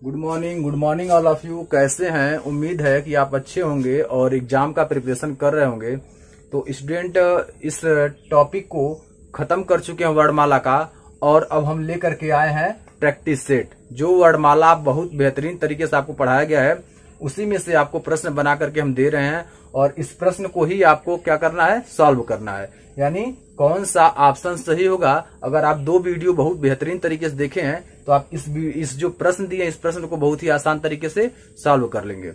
Good morning all of you. कैसे हैं? उम्मीद है कि आप अच्छे होंगे और एग्जाम का प्रिपरेशन कर रहे होंगे। तो स्टूडेंट, इस टॉपिक को खत्म कर चुके हैं वर्णमाला का, और अब हम लेकर के आए हैं प्रैक्टिस सेट। जो वर्णमाला बहुत बेहतरीन तरीके से आपको पढ़ाया गया है, उसी में से आपको प्रश्न बना करके हम दे रहे हैं, और इस प्रश्न को ही आपको क्या करना है? सॉल्व करना है। यानी कौन सा ऑप्शन सही होगा। अगर आप दो वीडियो बहुत बेहतरीन तरीके से देखे हैं तो आप इस जो प्रश्न दिए, इस प्रश्न को बहुत ही आसान तरीके से सॉल्व कर लेंगे।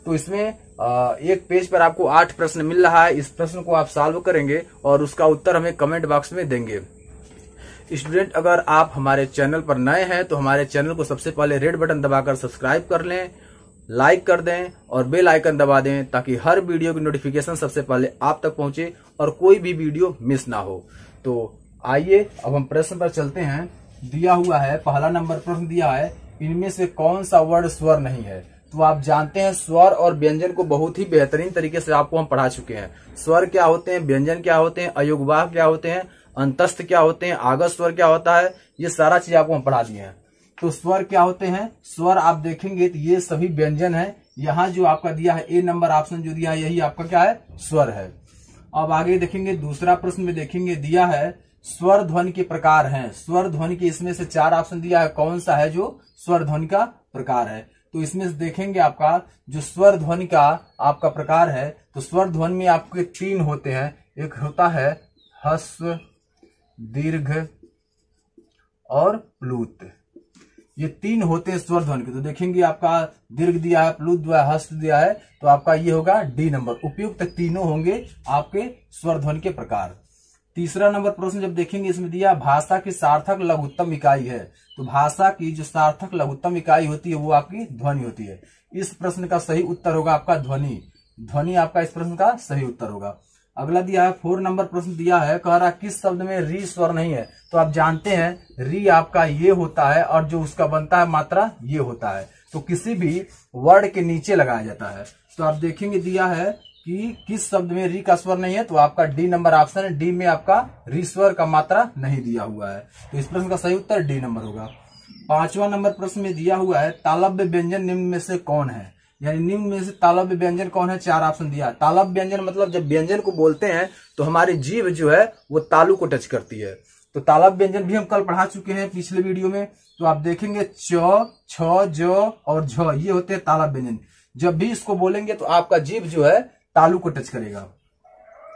तो इसमें एक पेज पर आपको 8 प्रश्न मिल रहा है। इस प्रश्न को आप सॉल्व करेंगे और उसका उत्तर हमें कमेंट बॉक्स में देंगे। स्टूडेंट, अगर आप हमारे चैनल पर नए हैं तो हमारे चैनल को सबसे पहले रेड बटन दबाकर सब्सक्राइब कर लें, लाइक कर दें और बेल आइकन दबा दें, ताकि हर वीडियो की नोटिफिकेशन सबसे पहले आप तक पहुंचे और कोई भी वीडियो मिस ना हो। तो आइए अब हम प्रश्न पर चलते हैं। दिया हुआ है, पहला नंबर प्रश्न दिया है, इनमें से कौन सा वर्ड स्वर नहीं है। तो आप जानते हैं स्वर और व्यंजन को बहुत ही बेहतरीन तरीके से आपको हम पढ़ा चुके हैं। स्वर क्या होते हैं, व्यंजन क्या होते हैं, अयोगवाह क्या होते हैं, अंतस्थ क्या होते हैं, आगस स्वर क्या होता है, ये सारा चीज आपको हम पढ़ा दिए हैं। तो स्वर क्या होते हैं? स्वर आप देखेंगे तो ये सभी व्यंजन है। यहाँ जो आपका दिया है ए नंबर ऑप्शन जो दिया है, यही आपका क्या है? स्वर है। अब आगे देखेंगे, दूसरा प्रश्न में देखेंगे, दिया है स्वर ध्वनि के प्रकार हैं। स्वर ध्वनि के इसमें से 4 ऑप्शन दिया है, कौन सा है जो स्वर ध्वनि का प्रकार है। तो इसमें से देखेंगे आपका जो स्वर ध्वनि का आपका प्रकार है, तो स्वर ध्वनि में आपके 3 होते हैं। एक होता है ह्रस्व, दीर्घ और प्लुत। ये 3 होते हैं स्वर ध्वनि के। तो देखेंगे आपका दीर्घ दिया है, प्लुत दिया है, ह्रस्व दिया है, तो आपका ये होगा डी नंबर। उपयुक्त तीनों होंगे आपके स्वर ध्वनि के प्रकार। तीसरा नंबर प्रश्न जब देखेंगे, इसमें दिया भाषा की सार्थक लघुत्तम इकाई है। तो भाषा की जो सार्थक लघुत्तम इकाई होती है वो आपकी ध्वनि होती है। इस प्रश्न का सही उत्तर होगा आपका ध्वनि। ध्वनि आपका इस प्रश्न का सही उत्तर होगा। अगला दिया है 4 नंबर प्रश्न दिया है, कह रहा किस शब्द में री स्वर नहीं है। तो आप जानते हैं री आपका ये होता है और जो उसका बनता है मात्रा ये होता है। तो किसी भी वर्ड के नीचे लगाया जाता है। तो आप देखेंगे दिया है कि किस शब्द में री का स्वर नहीं है, तो आपका डी नंबर ऑप्शन है। डी में आपका री स्वर का मात्रा नहीं दिया हुआ है। तो इस प्रश्न का सही उत्तर डी नंबर होगा। 5वां नंबर प्रश्न में दिया हुआ है, तालव्य व्यंजन निम्न में से कौन है। यानी निम्न में से तालव्य व्यंजन कौन है? 4 ऑप्शन दिया। तालव्य व्यंजन मतलब जब व्यंजन को बोलते हैं तो हमारी जीभ जो है वो तालु को टच करती है। तो तालव्य व्यंजन भी हम कल पढ़ा चुके हैं पिछले वीडियो में। तो आप देखेंगे च, छ, ज और झ, ये होते हैं तालव्य व्यंजन। जब भी इसको बोलेंगे तो आपका जीभ जो है तालु को टच करेगा।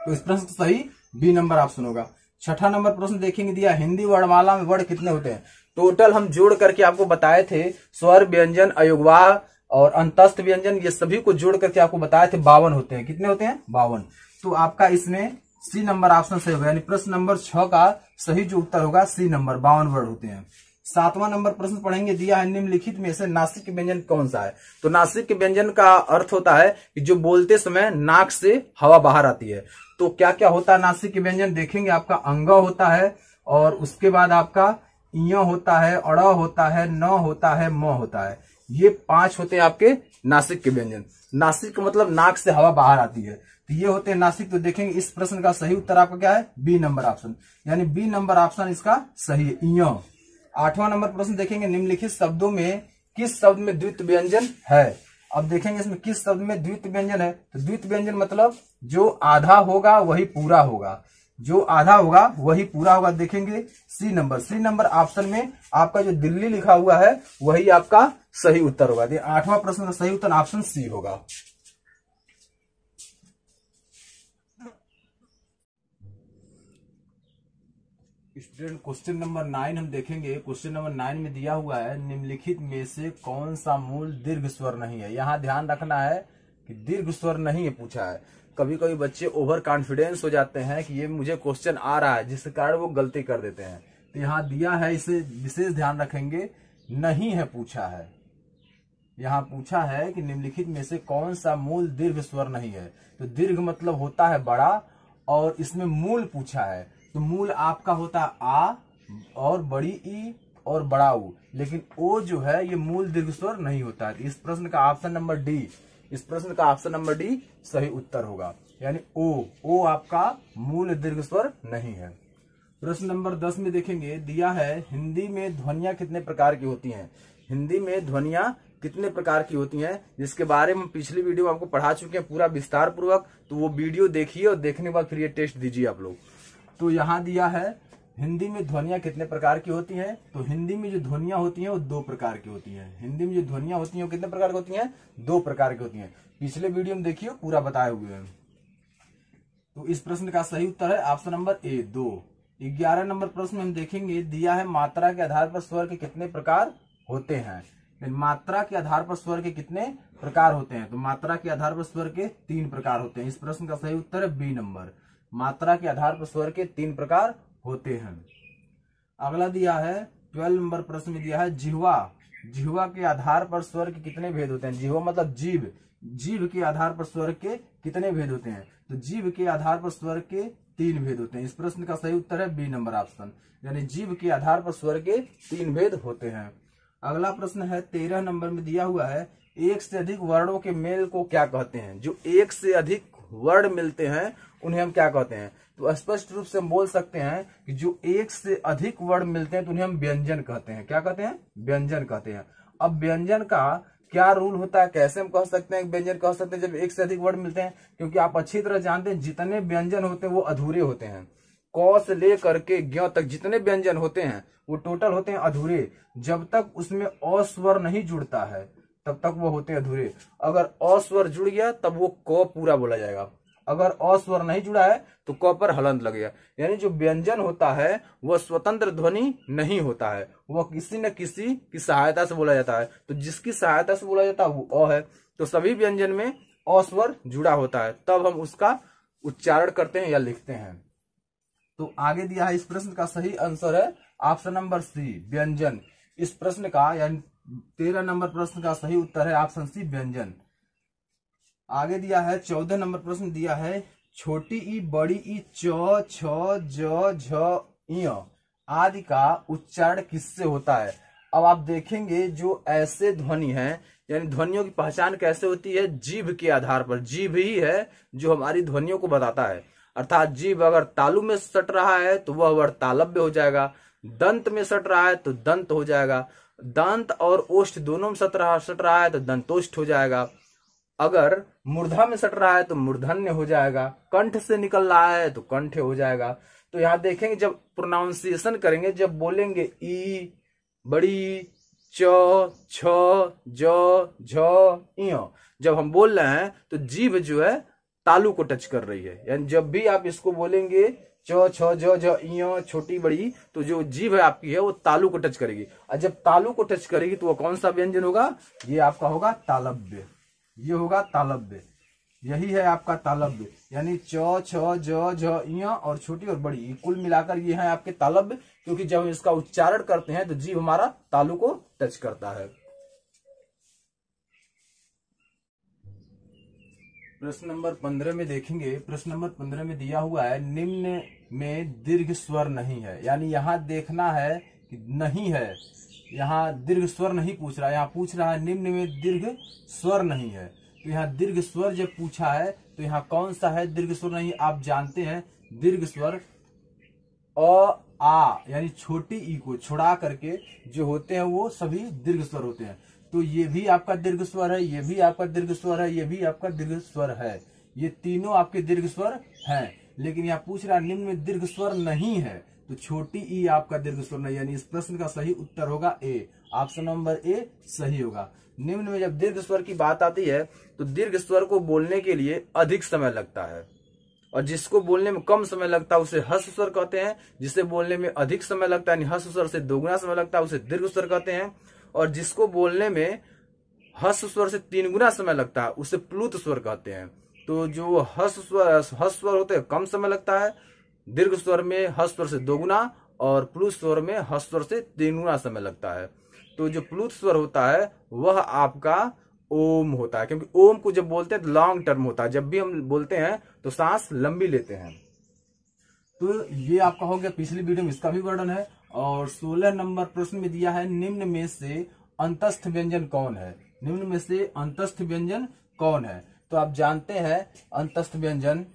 तो इस प्रश्न का सही बी नंबर ऑप्शन होगा। 6ठा नंबर प्रश्न देखेंगे, दिया हिंदी वर्णमाला में वर्ड कितने होते हैं। टोटल हम जोड़ करके आपको बताए थे, स्वर, व्यंजन, अयोगवाह और अंतस्थ व्यंजन, ये सभी को जोड़ करके आपको बताए थे 52 होते हैं। कितने होते हैं? 52। तो आपका इसमें सी नंबर ऑप्शन सही होगा। यानी प्रश्न नंबर 6 का सही जो उत्तर होगा सी नंबर, 52 वर्ड होते हैं। 7वां नंबर प्रश्न पढ़ेंगे, दिया है निम्नलिखित में से नासिक व्यंजन कौन सा है। तो नासिक व्यंजन का अर्थ होता है कि जो बोलते समय नाक से हवा बाहर आती है। तो क्या क्या होता है नासिक व्यंजन? देखेंगे आपका अंग होता है, और उसके बाद आपका इय होता है, अड़ होता है, न होता है, म होता है। ये 5 होते हैं आपके नासिक के व्यंजन। नासिक मतलब नाक से हवा बाहर आती है, तो ये होते हैं नासिक। तो देखेंगे इस प्रश्न का सही उत्तर आपका क्या है? B number option. यानी बी नंबर ऑप्शन इसका सही है, इय। 8वां नंबर प्रश्न देखेंगे, निम्नलिखित शब्दों में किस शब्द में द्वित्व व्यंजन है। अब देखेंगे इसमें किस शब्द में द्वित्व व्यंजन है। तो द्वित्व व्यंजन मतलब जो आधा होगा वही पूरा होगा, जो आधा होगा वही पूरा होगा। देखेंगे C number. C number option में आपका जो दिल्ली लिखा हुआ है वही आपका सही उत्तर होगा। 8वां प्रश्न का सही उत्तर ऑप्शन सी होगा। स्टूडेंट, क्वेश्चन नंबर 9 हम देखेंगे। क्वेश्चन नंबर 9 में दिया हुआ है, निम्नलिखित में से कौन सा मूल दीर्घ स्वर नहीं है। यहाँ ध्यान रखना है कि दीर्घ स्वर नहीं है पूछा है। कभी कभी बच्चे ओवर कॉन्फिडेंस हो जाते हैं कि ये मुझे क्वेश्चन आ रहा है, जिसके कारण वो गलती कर देते हैं। तो यहाँ दिया है, इसे विशेष ध्यान रखेंगे, नहीं है पूछा है। यहाँ पूछा है कि निम्नलिखित में से कौन सा मूल दीर्घ स्वर नहीं है। तो दीर्घ मतलब होता है बड़ा, और इसमें मूल पूछा है। तो मूल आपका होता है आ और बड़ी ई और बड़ा ऊ, लेकिन ओ जो है ये मूल दीर्घ स्वर नहीं होता है। इस प्रश्न का ऑप्शन नंबर डी, इस प्रश्न का ऑप्शन नंबर डी सही उत्तर होगा। यानी ओ आपका मूल दीर्घ स्वर नहीं है। प्रश्न नंबर 10 में देखेंगे, दिया है हिंदी में ध्वनियां कितने प्रकार की होती हैं। हिंदी में ध्वनियां कितने प्रकार की होती हैं, जिसके बारे में हम पिछली वीडियो में आपको पढ़ा चुके हैं पूरा विस्तार पूर्वक। तो वो वीडियो देखिए और देखने के बाद फिर ये टेस्ट दीजिए आप लोग। तो यहाँ दिया है हिंदी में ध्वनियां कितने प्रकार की होती हैं। तो हिंदी में जो ध्वनियां होती हैं वो 2 प्रकार की होती हैं। हिंदी में जो ध्वनियां होती हैं वो कितने प्रकार की होती हैं? 2 प्रकार की होती हैं। पिछले वीडियो में देखिए पूरा बताए हुए हैं। तो इस प्रश्न का सही उत्तर है ऑप्शन नंबर ए 2। 11 नंबर प्रश्न में हम देखेंगे, दिया है मात्रा के आधार पर स्वर के कितने प्रकार होते हैं। मात्रा के आधार पर स्वर के कितने प्रकार होते हैं? तो मात्रा के आधार पर स्वर के 3 प्रकार होते हैं। इस प्रश्न का सही उत्तर है बी नंबर। मात्रा के आधार पर स्वर के 3 प्रकार होते हैं। अगला दिया है 12 नंबर प्रश्न में दिया है जिह्वा। जिह्वा के आधार पर स्वर के कितने भेद होते हैं? जिह्वा मतलब जीभ। जीभ के आधार पर स्वर के कितने भेद होते हैं? तो जीभ के आधार पर स्वर के 3 भेद होते हैं। इस प्रश्न का सही उत्तर है बी नंबर ऑप्शन, यानी जीभ के आधार पर स्वर के 3 भेद होते हैं। अगला प्रश्न है 13 नंबर में दिया हुआ है, एक से अधिक वर्णों के मेल को क्या कहते हैं? जो एक से अधिक वर्ण मिलते हैं उन्हें हम क्या कहते हैं? तो स्पष्ट रूप से हम बोल सकते हैं कि जो एक से अधिक वर्ण मिलते हैं तो उन्हें हम व्यंजन कहते हैं। क्या कहते हैं? व्यंजन कहते हैं। अब व्यंजन का क्या रूल होता है, कैसे हम कह सकते हैं व्यंजन कह सकते हैं जब एक से अधिक वर्ण मिलते हैं? क्योंकि आप अच्छी तरह जानते हैं जितने व्यंजन होते हैं वो अधूरे होते हैं। क से लेकर के ज्ञ तक जितने व्यंजन होते हैं वो टोटल होते हैं अधूरे। जब तक उसमें अ स्वर नहीं जुड़ता है तब तक वो होते हैं अधूरे। अगर अ स्वर जुड़ गया तब वो क पूरा बोला जाएगा। अगर अ स्वर नहीं जुड़ा है तो क पर हलंत लगेगा। यानी जो व्यंजन होता है वह स्वतंत्र ध्वनि नहीं होता है, वह किसी न किसी की सहायता से बोला जाता है। तो जिसकी सहायता से बोला जाता है वो अ है। तो सभी व्यंजन में अ स्वर जुड़ा होता है, तब हम उसका उच्चारण करते हैं या लिखते हैं। तो आगे दिया है, इस प्रश्न का सही आंसर है ऑप्शन नंबर सी व्यंजन। इस प्रश्न का यानी 13 नंबर प्रश्न का सही उत्तर है ऑप्शन सी व्यंजन। आगे दिया है 14 नंबर प्रश्न दिया है, छोटी ई बड़ी ई च छ ज झ इ आदि का उच्चारण किससे होता है? अब आप देखेंगे जो ऐसे ध्वनि हैं, यानी ध्वनियों की पहचान कैसे होती है? जीभ के आधार पर। जीभ ही है जो हमारी ध्वनियों को बताता है। अर्थात जीभ अगर तालु में सट रहा है तो वह वर्ड तालव्य हो जाएगा, दंत में सट रहा है तो दंत हो जाएगा, दंत और ओष्ठ दोनों में सट रहा है तो दंतोष्ठ हो जाएगा, अगर मूर्धा में सट रहा है तो मूर्धन्य हो जाएगा, कंठ से निकल रहा है तो कंठ हो जाएगा। तो यहाँ देखेंगे जब प्रोनाउंसिएशन करेंगे, जब बोलेंगे ई बड़ी च छ ज झ इ, जब हम बोल रहे हैं तो जीभ जो है तालु को टच कर रही है। यानी जब भी आप इसको बोलेंगे च छ ज झ इ छोटी बड़ी, तो जो जीभ है आपकी है वो तालु को टच करेगी। और जब तालु को टच करेगी तो वो कौन सा व्यंजन होगा? ये आपका होगा तालव्य। ये होगा तालव्य। यही है आपका तालव्य, यानी च छ ज झ इ और छोटी और बड़ी कुल मिलाकर ये है आपके तालव्य। क्योंकि जब हम इसका उच्चारण करते हैं तो जीभ हमारा तालु को टच करता है। प्रश्न नंबर 15 में देखेंगे, प्रश्न नंबर 15 में दिया हुआ है, निम्न में दीर्घ स्वर नहीं है। यानी यहाँ देखना है कि नहीं है, यहाँ दीर्घ स्वर नहीं पूछ रहा है, यहाँ पूछ रहा है निम्न में दीर्घ स्वर नहीं है। तो यहाँ दीर्घ स्वर जब पूछा है तो यहाँ कौन सा है दीर्घ स्वर नहीं? आप जानते हैं दीर्घ स्वर अ आ यानी छोटी ई को छुड़ा करके जो होते हैं वो सभी दीर्घ स्वर होते हैं। तो ये भी आपका दीर्घ स्वर है, ये भी आपका दीर्घ स्वर है, ये भी आपका दीर्घ स्वर है। ये तीनों आपके दीर्घ स्वर हैं। लेकिन यहाँ पूछ रहा है निम्न में दीर्घ स्वर नहीं है, तो छोटी ई आपका दीर्घ स्वर नहीं, यानी इस प्रश्न का सही उत्तर होगा ए। ऑप्शन नंबर ए सही होगा। निम्न में जब दीर्घ स्वर की बात आती है तो दीर्घ स्वर को बोलने के लिए अधिक समय लगता है, और जिसको बोलने में कम समय लगता है उसे ह्रस्व स्वर कहते हैं। जिसे बोलने में अधिक समय लगता है यानी ह्रस्व स्वर से दोगुना समय लगता है उसे दीर्घ स्वर कहते हैं। और जिसको बोलने में ह्रस्व स्वर से 3 गुना समय लगता है उसे प्लुत स्वर कहते हैं। तो जो ह्रस्व स्वर होते हैं कम समय लगता है, दीर्घ स्वर में ह्रस्व स्वर से 2 गुना और प्लुत स्वर में ह्रस्व स्वर से 3 गुना समय लगता है। तो जो प्लुत स्वर होता है वह आपका ओम होता है, क्योंकि ओम को जब बोलते हैं तो लॉन्ग टर्म होता है। जब भी हम बोलते हैं तो सांस लंबी लेते हैं। तो ये आपका हो गया पिछली वीडियो में इसका भी वर्णन है। और 16 नंबर प्रश्न में दिया है, निम्न में से अंतस्थ व्यंजन कौन है? निम्न में से अंतस्थ व्यंजन कौन है? तो आप जानते हैं अंतस्थ व्यंजन,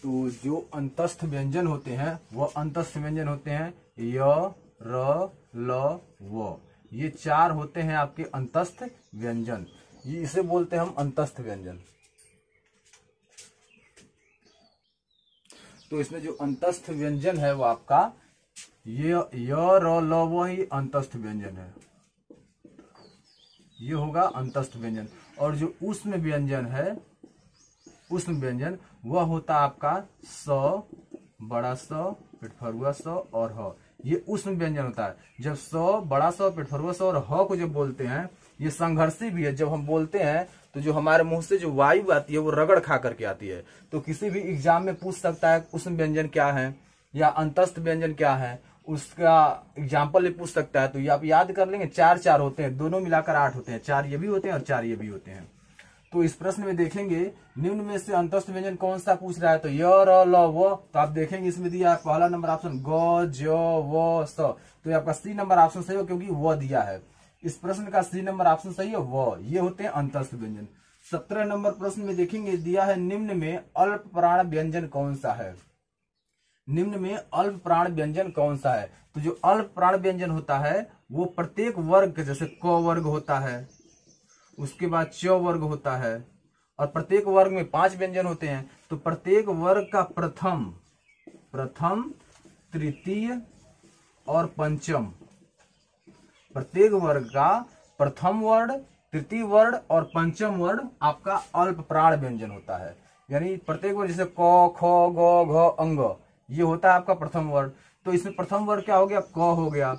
तो जो अंतस्थ व्यंजन होते हैं वह अंतस्थ व्यंजन होते हैं य, र, ल, व। ये 4 होते हैं आपके अंतस्थ व्यंजन। ये इसे बोलते हैं हम अंतस्थ व्यंजन। तो इसमें जो अंतस्थ व्यंजन है वो आपका ये य, र, ल, व ही अंतस्थ व्यंजन है। ये होगा अंतस्थ व्यंजन। और जो ऊष्म व्यंजन है, ऊष्म व्यंजन वह होता आपका स, बड़ा स, पेटफरुआ स और ह। ये ऊष्म व्यंजन होता है। जब स, बड़ा स, पेटफरुआ स और ह को जब बोलते हैं, ये संघर्षी भी है। जब हम बोलते हैं तो जो हमारे मुंह से जो वायु आती है वो रगड़ खा करके आती है। तो किसी भी एग्जाम में पूछ सकता है ऊष्म व्यंजन क्या है या अंतस्थ व्यंजन क्या है, उसका एग्जाम्पल भी पूछ सकता है। तो ये आप याद कर लेंगे, 4 होते हैं, दोनों मिलाकर 8 होते हैं। 4 ये भी होते हैं और 4 ये भी होते हैं। तो इस प्रश्न में देखेंगे निम्न में से अंतस्थ व्यंजन कौन सा पूछ रहा है, तो य, र, ल, व। तो आप देखेंगे इसमें दिया है पहला नंबर ऑप्शन ग, ज, व, स। तो ये आपका सी नंबर ऑप्शन सही हो, क्योंकि व दिया है। इस प्रश्न का सी नंबर ऑप्शन सही है व। ये होते हैं अंतस्थ व्यंजन। 17 नंबर प्रश्न में देखेंगे दिया है निम्न में अल्प प्राण व्यंजन कौन सा है। निम्न में अल्प प्राण व्यंजन कौन सा है। तो जो अल्प प्राण व्यंजन होता है वो प्रत्येक वर्ग के, जैसे क वर्ग होता है, उसके बाद च वर्ग होता है, और प्रत्येक वर्ग में 5 व्यंजन होते हैं। तो प्रत्येक वर्ग का प्रथम, तृतीय और पंचम, प्रत्येक वर्ग का प्रथम वर्ण, तृतीय वर्ण और पंचम वर्ण आपका अल्प प्राण व्यंजन होता है। यानी प्रत्येक वर्ण जैसे क, ख, ग, घ, अंग, ये होता है आपका प्रथम वर्ण। तो इसमें प्रथम वर्ण क्या हो गया, क हो गया,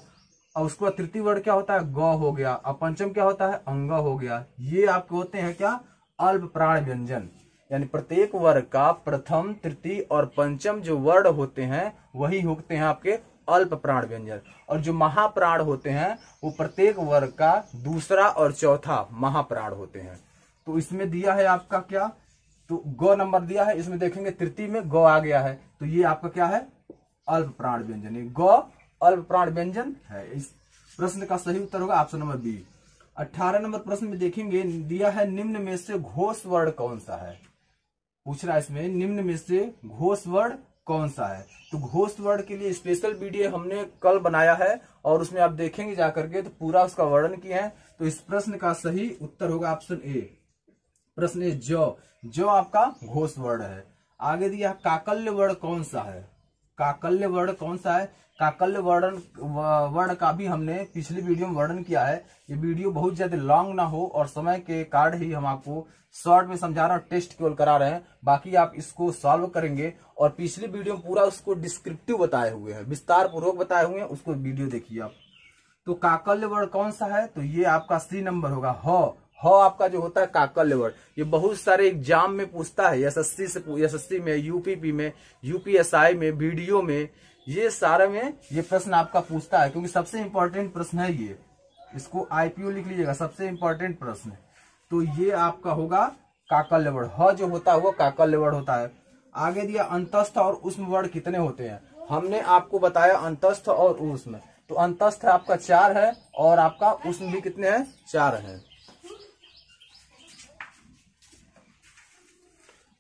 और उसके बाद तृतीय वर्ण क्या होता है, ग हो गया, और पंचम क्या होता है, अंग हो गया। ये आपके होते हैं क्या, अल्प प्राण व्यंजन। यानी प्रत्येक वर्ग का प्रथम, तृतीय और पंचम जो वर्ण होते हैं वही होते हैं आपके अल्प प्राण व्यंजन। और जो महाप्राण होते हैं वो प्रत्येक वर्ग का दूसरा और चौथा महाप्राण होते हैं। तो इसमें दिया है आपका क्या, तो ग नंबर दिया है, इसमें देखेंगे तृतीय में ग आ गया है, तो ये आपका क्या है, अल्प प्राण व्यंजन। ग अल्प प्राण व्यंजन है। इस प्रश्न का सही उत्तर होगा ऑप्शन नंबर बी। 18 नंबर प्रश्न में देखेंगे दिया है निम्न में से घोष वर्ण कौन सा है। पूछ रहा है इसमें निम्न में से घोष वर्ण कौन सा है। तो घोष वर्ण के लिए स्पेशल वीडियो हमने कल बनाया है और उसमें आप देखेंगे जाकर के, तो पूरा उसका वर्णन किया है। तो इस प्रश्न का सही उत्तर होगा ऑप्शन ए। प्रश्न ए जो आपका घोष वर्ण है। आगे दिया काकल्य वर्ण कौन सा है। काकल्य वर्ण कौन सा है। काकल्य वर्ण का भी हमने पिछली वीडियो में वर्णन किया है। ये वीडियो बहुत ज्यादा लॉन्ग ना हो और समय के कारण ही हम आपको शॉर्ट में समझा रहे हैं, टेस्ट केवल करा रहे हैं। बाकी आप इसको सॉल्व करेंगे और पिछली वीडियो में पूरा उसको डिस्क्रिप्टिव बताए हुए हैं, विस्तार पूर्वक बताए हुए हैं, उसको वीडियो देखिए आप। तो काकल्य वर्ण कौन सा है, तो ये आपका सी नंबर होगा ह आपका जो होता है काकल्य वर्ण। ये बहुत सारे एग्जाम में पूछता है, एसएससी में, यूपीपी में, यूपीएसआई में, वीडियो में, ये सारे में ये प्रश्न आपका पूछता है, क्योंकि सबसे इंपॉर्टेंट प्रश्न है ये। इसको आईपीओ लिख लीजिएगा, सबसे इंपॉर्टेंट प्रश्न। तो ये आपका होगा काकल्य वर्ण। ह जो होता है वो काकल्य वर्ण होता है। आगे दिया अंतस्थ और ऊष्म वर्ण कितने होते हैं। हमने आपको बताया अंतस्थ और ऊष्म। तो अंतस्थ आपका 4 है और आपका ऊष्म भी कितने हैं, 4 है।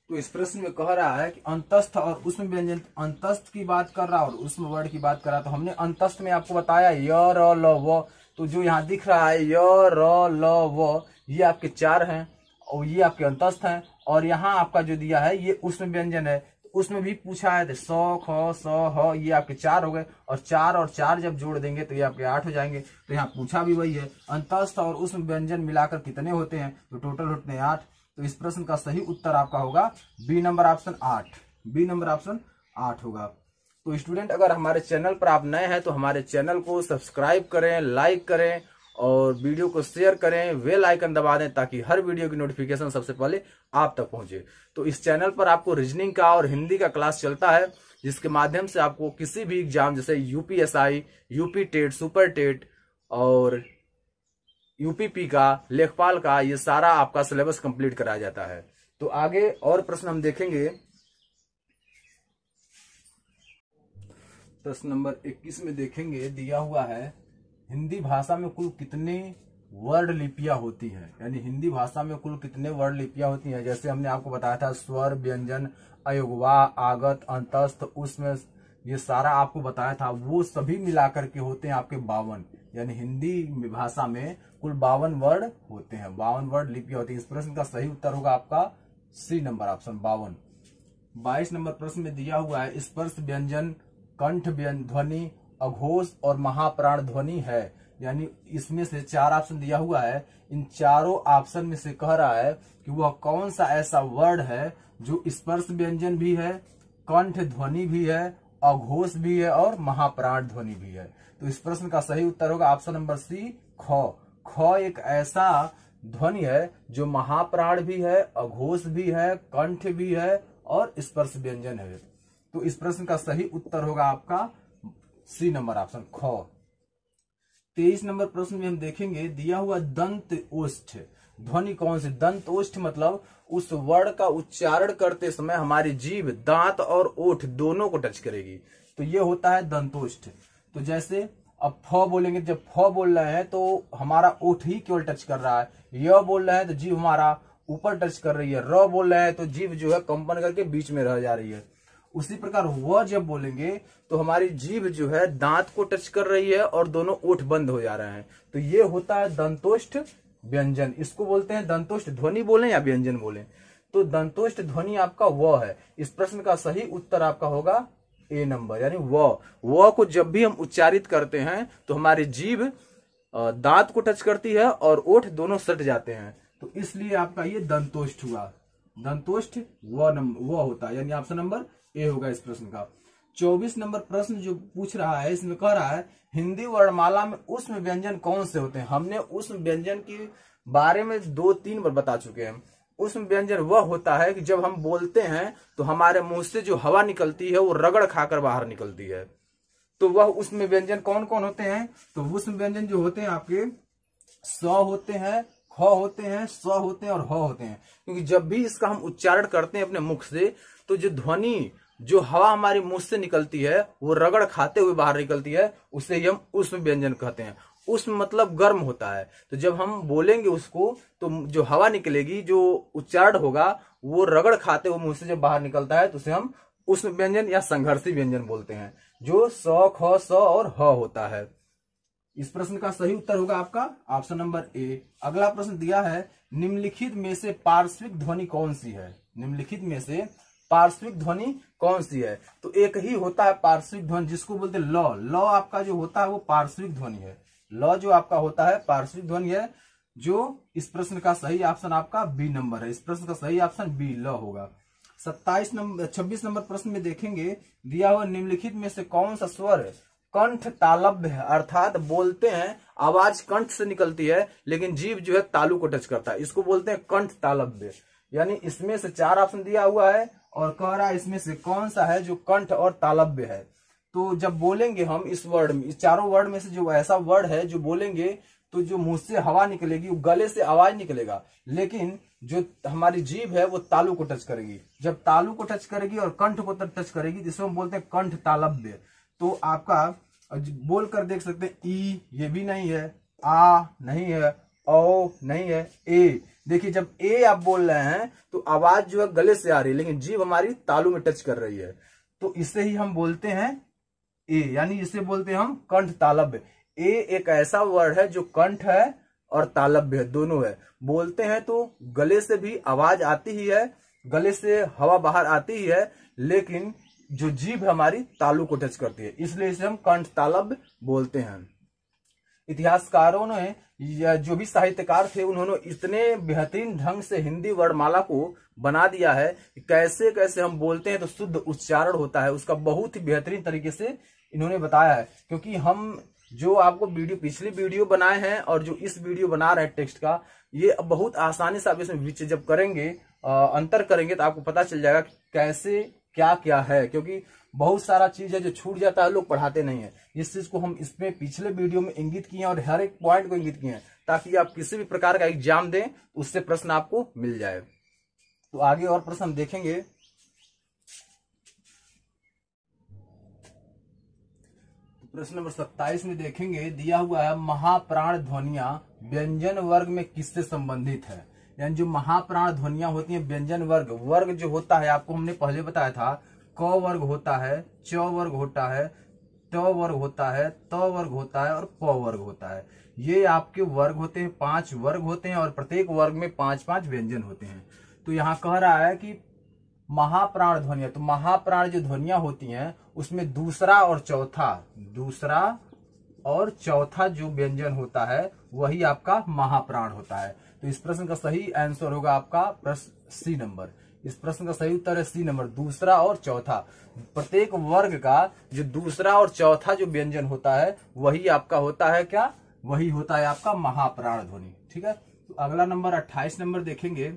तो इस प्रश्न में कह रहा है कि अंतस्थ और ऊष्म व्यंजन, अंतस्थ की बात कर रहा है और ऊष्म वर्ण की बात कर रहा है। तो हमने अंतस्थ में आपको बताया य, र, ल, व। तो जो यहाँ दिख रहा है य, र, ल, व, ये आपके 4 हैं और ये आपके अंतस्थ हैं। और यहाँ आपका जो दिया है ये ऊष्म व्यंजन है। तो उसमें भी पूछा है तो स, ख, स, ह, ये आपके 4 हो गए और 4 जब जोड़ देंगे तो ये आपके 8 हो जाएंगे। तो यहाँ पूछा भी वही है, अंतस्थ और ऊष्म व्यंजन मिलाकर कितने होते हैं, तो टोटल होते हैं 8। तो इस प्रश्न का सही उत्तर आपका होगा B number option 8। B number option 8 होगा। तो स्टूडेंट अगर हमारे चैनल पर आप नए हैं तो हमारे चैनल को सब्सक्राइब करें, लाइक करें और वीडियो को शेयर करें, बेल आइकन दबा दें ताकि हर वीडियो की नोटिफिकेशन सबसे पहले आप तक पहुंचे। तो इस चैनल पर आपको रीजनिंग का और हिंदी का क्लास चलता है, जिसके माध्यम से आपको किसी भी एग्जाम जैसे UPSI, UP TET, super TET और यूपीपी का, लेखपाल का, ये सारा आपका सिलेबस कंप्लीट कराया जाता है। तो आगे और प्रश्न हम देखेंगे। प्रश्न नंबर 21 में देखेंगे दिया हुआ है हिंदी भाषा में कुल कितने वर्ड लिपियां होती हैं, यानी हिंदी भाषा में कुल कितने वर्ड लिपियां होती हैं। जैसे हमने आपको बताया था स्वर, व्यंजन, अयोगवा, आगत, अंतस्थ, उसमें ये सारा आपको बताया था, वो सभी मिलाकर के होते हैं आपके 52। यानी हिंदी भाषा में कुल 52 वर्ड होते हैं, 52 वर्ड लिपियां होती है। इस प्रश्न का सही उत्तर होगा आपका सी नंबर ऑप्शन 52। 22 नंबर प्रश्न में दिया हुआ है स्पर्श व्यंजन, कंठ ध्वनि, अघोष और महाप्राण ध्वनि है। यानी इसमें से 4 ऑप्शन दिया हुआ है, इन चारों ऑप्शन में से कह रहा है कि वह कौन सा ऐसा वर्ड है जो स्पर्श व्यंजन भी है, कंठ ध्वनि भी है, अघोष भी है और महाप्राण ध्वनि भी है। तो इस प्रश्न का सही उत्तर होगा ऑप्शन नंबर सी ख। ख एक ऐसा ध्वनि है जो महाप्राण भी है, अघोष भी है, कंठ भी है और स्पर्श व्यंजन है। तो इस प्रश्न का सही उत्तर होगा आपका सी नंबर ऑप्शन ख। 23 नंबर प्रश्न में हम देखेंगे दिया हुआ दंत ओष्ठ ध्वनि कौन सी। दंत ओष्ठ मतलब उस वर्ण का उच्चारण करते समय हमारी जीभ दांत और ओठ दोनों को टच करेगी, तो ये होता है दंतोष्ठ। तो जैसे अब फ बोलेंगे, जब फ बोल रहे हैं तो हमारा ओठ ही केवल टच कर रहा है, य बोल रहे हैं तो जीभ हमारा ऊपर टच कर रही है, र बोल रहे हैं तो जीभ जो है कंपन करके बीच में रह जा रही है। उसी प्रकार व जब बोलेंगे तो हमारी जीभ जो है दांत को टच कर रही है और दोनों ओठ बंद हो जा रहे हैं, तो ये होता है दंतोष्ठ व्यंजन। इसको बोलते हैं दंतोष्ठ ध्वनि बोलें या व्यंजन बोलें। तो दंतोष्ठ ध्वनि आपका व है। इस प्रश्न का सही उत्तर आपका होगा ए नंबर, यानी व को जब भी हम उच्चारित करते हैं तो हमारी जीभ दांत को टच करती है और ओठ दोनों सट जाते हैं, तो इसलिए आपका ये दंतोष्ठ हुआ। दंतोष्ठ व होता है, यानी ऑप्शन नंबर ए होगा इस प्रश्न का। 24 नंबर प्रश्न जो पूछ रहा है इसमें कह रहा है हिंदी वर्णमाला में ऊष्म व्यंजन कौन से होते हैं। हमने ऊष्म व्यंजन के बारे में 2-3 बार बता चुके हैं। ऊष्म व्यंजन वह होता है कि जब हम बोलते हैं तो हमारे मुंह से जो हवा निकलती है वो रगड़ खाकर बाहर निकलती है, तो वह ऊष्म व्यंजन कौन कौन होते हैं। तो ऊष्म व्यंजन जो होते हैं आपके स होते हैं, ख होते हैं, स होते हैं और ह होते हैं। क्योंकि जब भी इसका हम उच्चारण करते हैं अपने मुख से तो जो ध्वनि जो हवा हमारे मुंह से निकलती है वो रगड़ खाते हुए बाहर निकलती है, उसे ही हम ऊष्म व्यंजन कहते हैं। ऊष्म मतलब गर्म होता है, तो जब हम बोलेंगे उसको तो जो हवा निकलेगी, जो उच्चारण होगा वो रगड़ खाते हुए मुंह से जब बाहर निकलता है तो उसे हम ऊष्म व्यंजन या संघर्षी व्यंजन बोलते हैं, जो स, ख, स और ह होता है। इस प्रश्न का सही उत्तर होगा आपका ऑप्शन नंबर ए। अगला प्रश्न दिया है निम्नलिखित में से पार्श्विक ध्वनि कौन सी है। निम्नलिखित में से पार्श्विक ध्वनि कौन सी है। तो एक ही होता है पार्श्विक ध्वनि जिसको बोलते हैं ल। ल आपका जो होता है वो पार्श्विक ध्वनि है। ल जो आपका होता है पार्श्विक ध्वनि है, जो इस प्रश्न का सही ऑप्शन आपका बी नंबर है। इस प्रश्न का सही ऑप्शन बी ल होगा। 26 नंबर प्रश्न में देखेंगे दिया हुआ निम्नलिखित में से कौन सा स्वर कंठ तालब्य है, अर्थात बोलते हैं आवाज कंठ से निकलती है लेकिन जीभ जो है तालु को टच करता है, इसको बोलते हैं कंठ तालब्य। यानी इसमें से 4 ऑप्शन दिया हुआ है और कह रहा है इसमें से कौन सा है जो कंठ और तालब्य है। तो जब बोलेंगे हम इस वर्ड में, इस चारों वर्ड में से जो ऐसा वर्ड है जो बोलेंगे तो जो मुंह से हवा निकलेगी, गले से आवाज निकलेगा, लेकिन जो हमारी जीभ है वो तालु को टच करेगी। जब तालु को टच करेगी और कंठ को टच करेगी जिसको हम बोलते हैं कंठ तालब्य। तो आपका बोल कर देख सकते हैं ई ये भी नहीं है, आ नहीं है, ओ नहीं है, ए। देखिए जब ए आप बोल रहे हैं तो आवाज जो है गले से आ रही है लेकिन जीभ हमारी तालु में टच कर रही है, तो इसे ही हम बोलते हैं ए, यानी इसे बोलते हैं हम कंठ तालब्य। ए एक ऐसा वर्ड है जो कंठ है और तालब्य है, दोनों है। बोलते हैं तो गले से भी आवाज आती ही है, गले से हवा बाहर आती ही है, लेकिन जो जीभ हमारी तालु को टच करती है, इसलिए इसे हम कंठ तालब्य बोलते हैं। इतिहासकारों ने या जो भी साहित्यकार थे उन्होंने इतने बेहतरीन ढंग से हिंदी वर्णमाला को बना दिया है कि कैसे कैसे हम बोलते हैं तो शुद्ध उच्चारण होता है, उसका बहुत ही बेहतरीन तरीके से इन्होंने बताया है। क्योंकि हम जो आपको पिछली वीडियो बनाए हैं और जो इस वीडियो बना रहे हैं टेक्स्ट का, ये बहुत आसानी से आप इसमें जब करेंगे अंतर करेंगे तो आपको पता चल जाएगा कैसे क्या क्या है। क्योंकि बहुत सारा चीज है जो छूट जाता है, लोग पढ़ाते नहीं है। इस चीज को हम इसमें पिछले वीडियो में इंगित किए हैं और हर एक पॉइंट को इंगित किए हैं ताकि आप किसी भी प्रकार का एग्जाम दें उससे प्रश्न आपको मिल जाए। तो आगे और प्रश्न देखेंगे। प्रश्न नंबर 27 में देखेंगे, दिया हुआ है महाप्राण ध्वनियां व्यंजन वर्ग में किससे संबंधित है। यानी जो महाप्राण ध्वनियां होती हैं व्यंजन वर्ग, वर्ग जो होता है आपको हमने पहले बताया था, क वर्ग होता है, च वर्ग होता है, ट वर्ग होता है, त वर्ग होता है और प वर्ग होता है। ये आपके वर्ग होते हैं, 5 वर्ग होते हैं और प्रत्येक वर्ग में 5-5 व्यंजन होते हैं। तो यहाँ कह रहा है कि महाप्राण ध्वनियां, तो महाप्राण जो ध्वनियां होती हैं उसमें दूसरा और चौथा जो व्यंजन होता है वही आपका महाप्राण होता है। तो इस प्रश्न का सही आंसर होगा आपका प्रश्न सी नंबर। इस प्रश्न का सही उत्तर है सी नंबर, दूसरा और चौथा। प्रत्येक वर्ग का जो दूसरा और चौथा जो व्यंजन होता है वही आपका होता है क्या, वही होता है आपका महाप्राण ध्वनि। ठीक है, तो अगला नंबर 28 नंबर देखेंगे,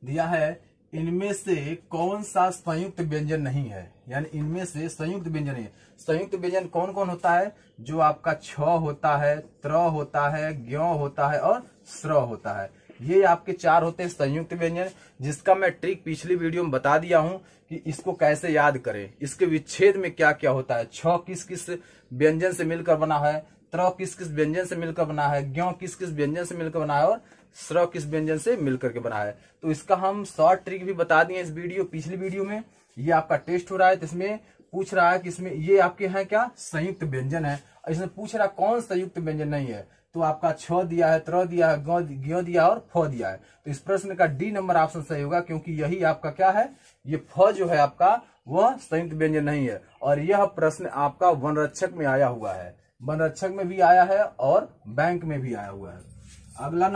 दिया है इनमें से कौन सा संयुक्त व्यंजन नहीं है। यानी इनमें से संयुक्त व्यंजन नहीं है। संयुक्त व्यंजन कौन कौन होता है, जो आपका छ होता है, त्र होता है, ज्ञ होता है और स्र होता है। ये आपके 4 होते हैं संयुक्त व्यंजन, जिसका मैं ट्रिक पिछली वीडियो में बता दिया हूं कि इसको कैसे याद करें, इसके विच्छेद में क्या क्या होता है। छ किस किस व्यंजन से मिलकर बना है, त्र किस किस व्यंजन से मिलकर बना है, ज्ञ किस किस व्यंजन से मिलकर बना है और स्र किस व्यंजन से मिलकर के बना है। तो इसका हम शॉर्ट ट्रिक भी बता दिए इस पिछली वीडियो में। ये आपका टेस्ट हो रहा है, तो इसमें पूछ रहा है कि इसमें ये आपके हैं क्या, संयुक्त व्यंजन है। इसमें पूछ रहा है कौन संयुक्त व्यंजन नहीं है, तो आपका छ दिया है, त्र दिया है, ज्ञ दिया और फ दिया है। तो इस प्रश्न का डी नंबर ऑप्शन सही होगा, क्योंकि यही आपका क्या है, ये फ जो है आपका वह संयुक्त व्यंजन नहीं है। और यह प्रश्न आपका वनरक्षक में आया हुआ है, वनरक्षक में भी आया है और बैंक में भी आया हुआ है। अगला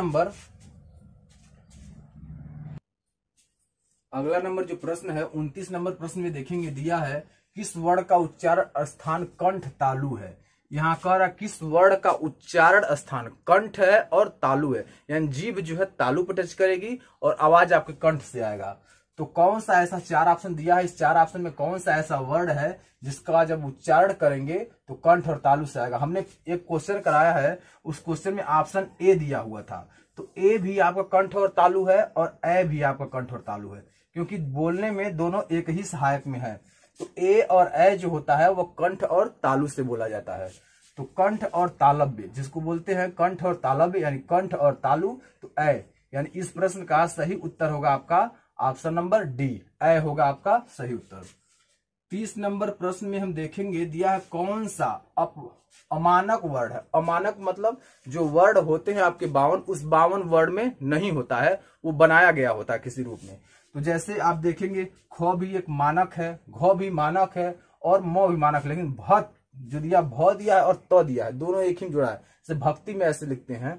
नंबर जो प्रश्न है 29 नंबर प्रश्न में देखेंगे, दिया है किस वर्ण का उच्चारण स्थान कंठ तालु है। यहाँ कह रहा किस वर्ण का उच्चारण स्थान कंठ है और तालु है, यानी जीभ जो है तालु पर टच करेगी और आवाज आपके कंठ से आएगा। तो कौन सा ऐसा 4 ऑप्शन दिया है, इस 4 ऑप्शन में कौन सा ऐसा वर्ड है जिसका जब उच्चारण करेंगे तो कंठ और तालु से आएगा। हमने एक क्वेश्चन कराया है, उस क्वेश्चन में ऑप्शन ए दिया हुआ था, तो ए भी आपका कंठ और तालु है और ए भी आपका कंठ और तालु है, क्योंकि बोलने में दोनों एक ही सहायक में है। तो ए और ए जो होता है वो कंठ और तालु से बोला जाता है। तो कंठ और तालव्य जिसको बोलते हैं कंठ और तालव्य, यानी कंठ और तालु, तो ए, यानी इस प्रश्न का सही उत्तर होगा आपका ऑप्शन नंबर डी, ए होगा आपका सही उत्तर। 30 नंबर प्रश्न में हम देखेंगे, दिया है कौन सा अमानक वर्ड है। अमानक मतलब जो वर्ड होते हैं आपके 52, उस 52 वर्ड में नहीं होता है, वो बनाया गया होता है किसी रूप में। तो जैसे आप देखेंगे ख भी एक मानक है, घ भी मानक है और म भी मानक, लेकिन भ जो दिया, भ दिया है और त दिया है, दोनों एक ही जुड़ा है। जैसे भक्ति में ऐसे लिखते हैं,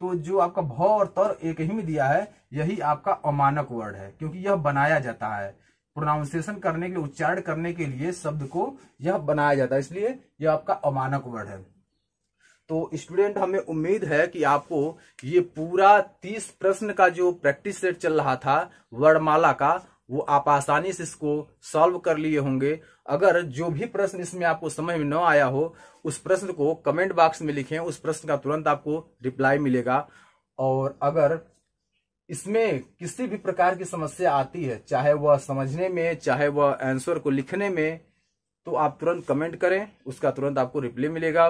तो जो आपका भ और त एक ही में दिया है, यही आपका अमानक वर्ड है, क्योंकि यह बनाया जाता है प्रोनाउंसिएशन करने के लिए, उच्चारण करने के लिए शब्द को यह बनाया जाता है, इसलिए यह आपका अमानक वर्ड है। तो स्टूडेंट, हमें उम्मीद है कि आपको ये पूरा 30 प्रश्न का जो प्रैक्टिस सेट चल रहा था वर्णमाला का, वो आप आसानी से इसको सॉल्व कर लिए होंगे। अगर जो भी प्रश्न इसमें आपको समझ में न आया हो, उस प्रश्न को कमेंट बॉक्स में लिखें, उस प्रश्न का तुरंत आपको रिप्लाई मिलेगा। और अगर इसमें किसी भी प्रकार की समस्या आती है, चाहे वह समझने में, चाहे वह आंसर को लिखने में, तो आप तुरंत कमेंट करें, उसका तुरंत आपको रिप्लाई मिलेगा।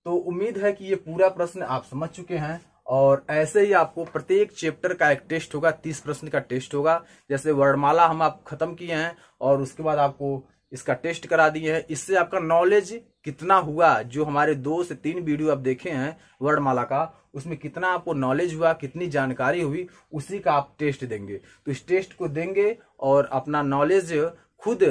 तो उम्मीद है कि ये पूरा प्रश्न आप समझ चुके हैं, और ऐसे ही आपको प्रत्येक चैप्टर का एक टेस्ट होगा, 30 प्रश्न का टेस्ट होगा। जैसे वर्णमाला हम आप खत्म किए हैं और उसके बाद आपको इसका टेस्ट करा दिए हैं। इससे आपका नॉलेज कितना हुआ, जो हमारे 2 से 3 वीडियो आप देखे हैं वर्णमाला का, उसमें कितना आपको नॉलेज हुआ, कितनी जानकारी हुई, उसी का आप टेस्ट देंगे। तो इस टेस्ट को देंगे और अपना नॉलेज खुद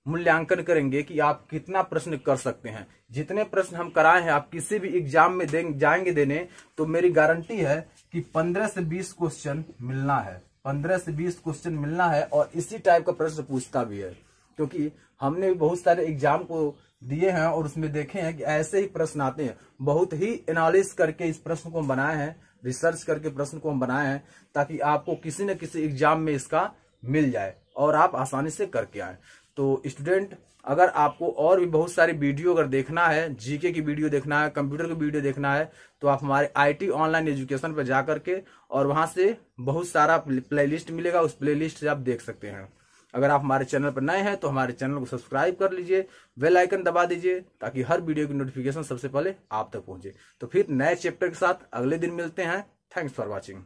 मूल्यांकन करेंगे कि आप कितना प्रश्न कर सकते हैं। जितने प्रश्न हम कराए हैं, आप किसी भी एग्जाम में जाएंगे देने, तो मेरी गारंटी है कि 15 से 20 क्वेश्चन मिलना है, 15 से 20 क्वेश्चन मिलना है। और इसी टाइप का प्रश्न पूछता भी है, क्योंकि हमने भी बहुत सारे एग्जाम को दिए हैं और उसमें देखे हैं कि ऐसे ही प्रश्न आते हैं। बहुत ही एनालिसिस करके इस प्रश्न को हम बनाए हैं, रिसर्च करके प्रश्न को हम बनाए हैं, ताकि आपको किसी न किसी एग्जाम में इसका मिल जाए और आप आसानी से करके आए। तो स्टूडेंट, अगर आपको और भी बहुत सारी वीडियो अगर देखना है, जीके की वीडियो देखना है, कंप्यूटर की वीडियो देखना है, तो आप हमारे आईटी ऑनलाइन एजुकेशन पर जा करके और वहां से बहुत सारा प्लेलिस्ट मिलेगा, उस प्लेलिस्ट से आप देख सकते हैं। अगर आप हमारे चैनल पर नए हैं तो हमारे चैनल को सब्सक्राइब कर लीजिए, बेल आइकन दबा दीजिए ताकि हर वीडियो की नोटिफिकेशन सबसे पहले आप तक पहुंचे। तो फिर नए चैप्टर के साथ अगले दिन मिलते हैं। Thanks for watching.